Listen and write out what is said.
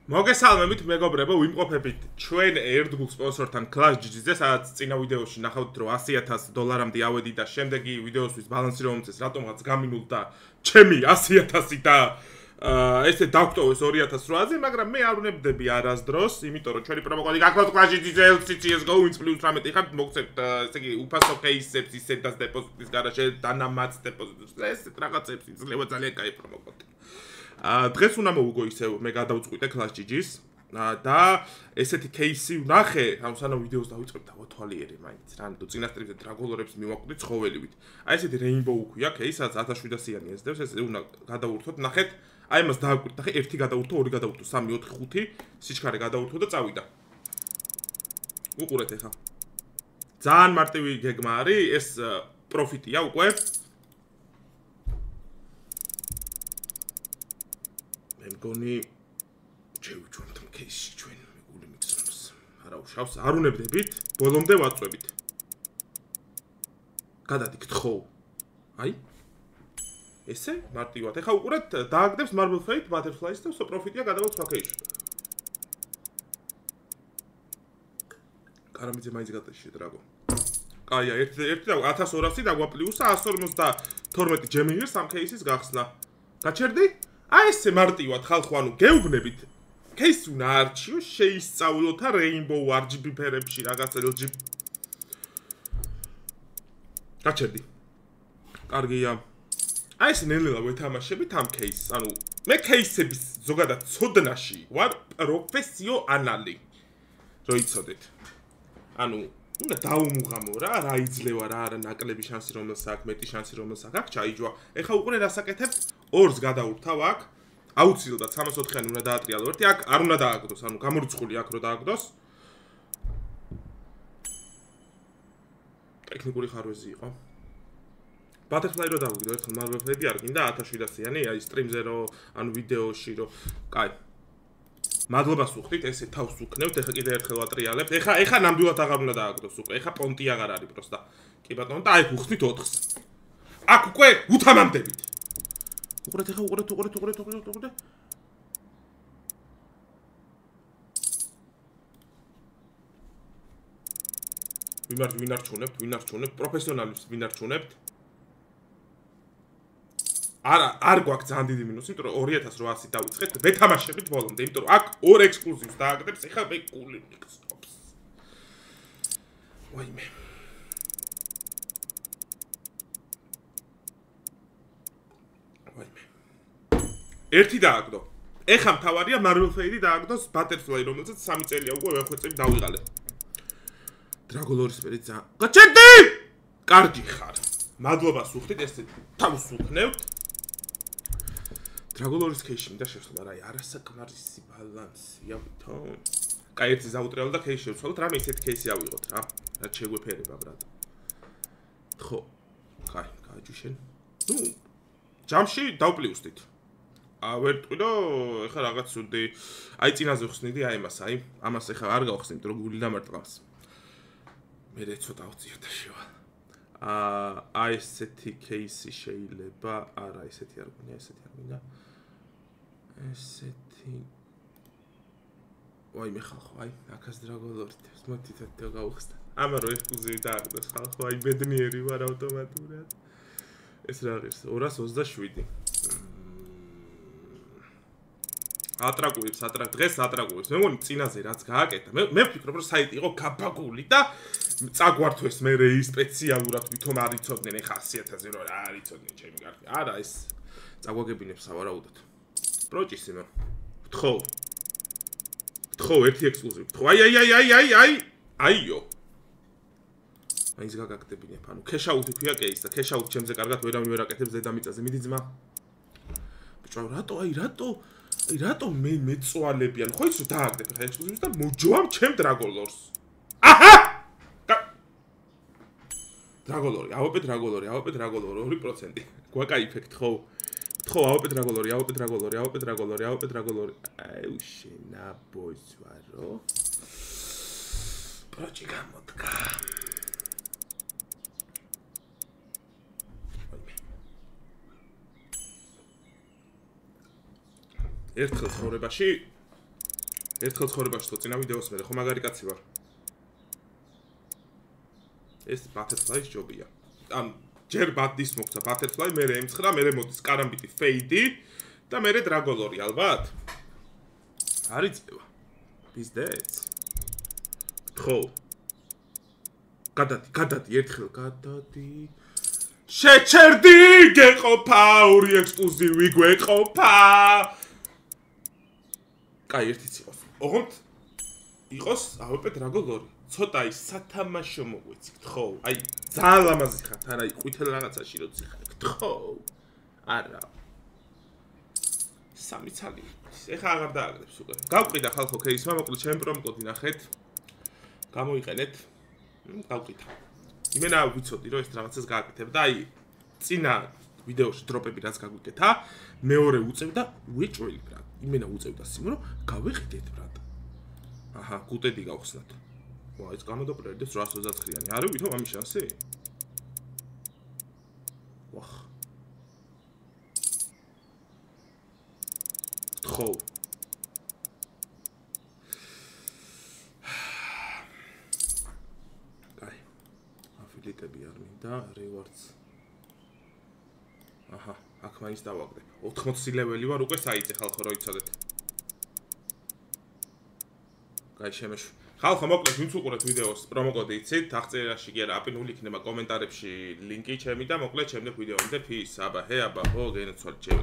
მოგესალმებით მეგობრებო, ვიმყოფებით ჩვენ ერთგულ სპონსორთან Clash GG-ზე, სადაც წინა ვიდეოში ნახავთ, რომ $100,000-მდე ავედი და შემდეგი ვიდეოსთვის ბალანსი რომ მომწეს, რატომღაც გამინულდა ჩემი $100,000 და ესე დავგვტოვეს 2008-ზე, მაგრამ მე არ ვნებდები არასდროს, იმიტომ რომ ჩვენი პრომოკოდი გაქროთ Clash GG-ზე LCCSGO wins +18 ხართ, მოგცემთ, ესე იგი, უფასო кейსებს, ისედაც დეპოზიტის გარაშე, დანამაც დეპოზიტს, ეს რაღაცებს იძლევა ძალიან კაი პრომოკოდი. დღეს უნდა მოვუგო ისევ მე გადავწყვიტე Clash GG-ს და ესეთი кейსი ვნახე, ანუ სანამ ვიდეოს დავიწყებ დავათვალიერე მაინც რა, ანუ წინასწრებზე დრაგოლორებს მივაკვდი ცხოველივით. აი ესეთი Rainbow ქვია кейსაც 1700-იანი ესდევს, ეს უნდა გადავურთოთ, ნახეთ, აი მას დავაკვირდით, ნახე, 1 გადავურთო, 2 გადავურთო, 3, 4, 5, სიჩქარე გადავურთო და წავიდა. უყურეთ ახლა. ძალიან მარტივი გეგმა არის, ეს პროფიტია უკვე. მეგონი შევიჩვენთ кейსში ჩვენ მეგული მიგზნობს. არა უშავს, არ უნებდებით, ბოლომდე ვაწვევით. გადადიქთ ხო? აი. ესე მარტივად. ეხა უყურეთ, დააგდებს Marble Fate, Butterflies და პროფიტია გადავალთ სხვა кейსში. კარამიძე მაინც გადაშე დრაგო. კაია, 1 და 1200 დაგვაპლიუსა 152 ჯემინგერს ამ кейსის გახსნა. გაჩერდი? აი ესე მარტივად ხალხო, ანუ გეუბნებით кейსი უნდა არჩიო, შეისწავლოთ Rainbow RGB ფერებში რაღაც LG. გაჩერდი. კარგია. აი ეს ნელ-ნელა ვეთამაშებით ამ кейსს. ანუ მე кейსების ზოგადად ცოდნაში ვარ პროფესიონალი. რო იცოდეთ. ანუ უნდა დაუმუღამო რა იძლევა რა არა ნაკლები შანსი რომელს აქვს, მეტი შანსი რომელს აქვს, ჩაიჯვა. ეხლა უყურე რა საკეთებ? 2-ს გადავურთავ აქ. აუცილებლად 304-იანი უნდა დაატრიალო ერთი, აქ არ უნდა დააგდოს, ანუ გამორიცხული აქ რო დააგდოს. ტექნიკური ხარვეზი იყო. Butterfly რო დავიგდო, ერთხელ Marble Fate არ გინდა 1700-იანი, აი სტრიმზე რო, ანუ ვიდეოში რო, კაი. მადლობას უხდით, ესე თავს უქნევთ, ეხლა კიდე ერთხელ ვატრიალებთ. ეხლა ნამდვილად აღარ უნდა დააგდოს უკვე, ეხლა პონტი აღარ არის პროსტა. კი ბატონო, და აი უხდით 4-ს. აქ უკვე უთამამდებით. უყურეთ ეხლა, უყურეთ. ვინარჩუნებთ, პროფესიონალებს ვინარჩუნებთ. არ გვაქვს ძალიან დიდი მინუსი, იმიტომ რომ 2800 დავიწყეთ, ვეთამაშებით ბოლომდე, იმიტომ რომ აქ 2 ექსკლუზივს დააგდებს, ეხლა მე გული მიგზნობს. ვაიმე. ერთი დააგდო. ეხა მთავარია Marble Fate დააგდოს Butterfly, რომელსაც 3 წელია უკვე ვეხვეწები დავიღალე. დრაგოლორის პერი ძალიან. გაჩერდი! კარგი ხარ. მადლობას უხდით, ესე თავს უქნევთ. დრაგოლორის кейსში მინდა შევცვალო, რა არასაკმარისი ბალანსია ვითომ. კაი, ერთი ზაუტრიალო და кейსში შევცვალოთ, რამე ისეთი кейსი ავიღოთ რა. რაც შეგვეფერება ბრატ. ხო. კაი, გააჯიშენ. ნუ ჯამში დავპლიუსდით. ვერ ტყვიდო, ეხლა რაღაც სუდი. აი წინაზე ვხსნიდი, აი ამას, აი. ამას ეხლა არ გავხსნით, რომ გული დამარტყავს. მე ცოტა ავწიოთ და შევალ. აი ესეთი кейსი შეიძლება, არა, ესეთი არ გვინდა, ესეთი არ გვინდა. ესეთი. ვაიმე ხალხო, აი, აქაც დრაგოლორით. მოდით გავხსნა. ამა რო ექსკლუზივი დააგდოს ხალხო, აი ბედნიერი ვარ ავტომატურად. ეს რა არის? 227. ატრაკუებს, დღეს ატრაკუებს. მე მგონი წინაზე რაც გააკეთა. მე ვფიქრობ, რომ საიტი იყო გაბაგული და წაგვართვეს მე რეი სპეციალურად ვითომ არ იცოდნენ ეხა 100,000 რო რა არ იცოდნენ ჩემი კარგი. არა, ეს წაგვაგებინებს სავარაუდოდ. პროჭისი მე. ვთხოვ, ერთი ექსკლუზივი. ვთხოვ, აიო. აიც გაგაკდებინებ, ანუ cash-out ქვია кейს და cash-out ჩემზე კარგად ვერავინ ვერ აკეთებს დედამიწაზე. მიდი ძმა. ბიჭო, რატო მე მეწვალებიან? ხო ის რომ დააგდებ ხა ექსკლუზივს და მოჯვამ ჩემ დრაგოლორს. აჰა! დრაგოლორი, ავაპე დრაგოლორი, 2%. გვაკაიფექტ ხო? ხო, ავაპე დრაგოლორი. აი უშენა ბოისვარო. პროჭი გამოდგა. ერთხელ ცხოვრებაში ერთხელ ცხოვრებაში თო წინა ვიდეოს მე ხო მაგარი კაცი ვარ. ეს butterfly-ის ჯობია. ან ჯერ ბადის მოგცა butterfly, მე M9, მე მოდის კარამბიტი fade და მე დრაგოლორი ალბათ. არის წევა. Pizdeets. ხო. გადადი ერთხელ გადადი. შეჩერდი გეყოფა ორი ექსკლუზივი გვეყოფა. კაი ერთიც იყოს. ოღონდ იყოს AWP დრაგოლორი. ცოტა ის სათამაშო მოგვეცით, ხო? აი ძალიან ლამაზი ხართ, არა, ყვითელ რაღაცაში რო ციხართ, ხო? არა. სამი ცალი. ეხა აღარ დააგდებს უკვე. გავყიდა ხალხო кейსმა, მოკლედ ჩემ პრომოკოდი ნახეთ. გამოიყენეთ. გავყიდა. იმენა ვიცოდი რომ ეს რაღაცას გააკეთებ და აი წინა ვიდეოში დროპები რაც გაგვიკეთა, მეორე უწევ და უეჭველი ბრატ. იმენა უწევდა სიმო რომ გავიყიდეთ ბრატ. აჰა, გუტედი გავხსნათ. ვა, ეს გამოდაპრერდეს 829-იანი. არა ვითომ ამის შანსი? ვახ. ხო. კაი. აფილიტები არ მინდა, rewards. აჰა, აქ მაინც დავაგდებ. 80 ლეველი ვარ, უკვე საიტზე ხალხო რო იცოდეთ. კაი, შემეშვი. ხალხო მოკლედ ვინც უყურეთ ვიდეოს პრომოკოდი იცით, აღწერაში კი არა აპინული იქნება კომენტარებში ლინკი ჩემი და მოკლედ შემდეგ ვიდეომდე ფის აბა ჰე აბა ხო გენაცვალ ჩემ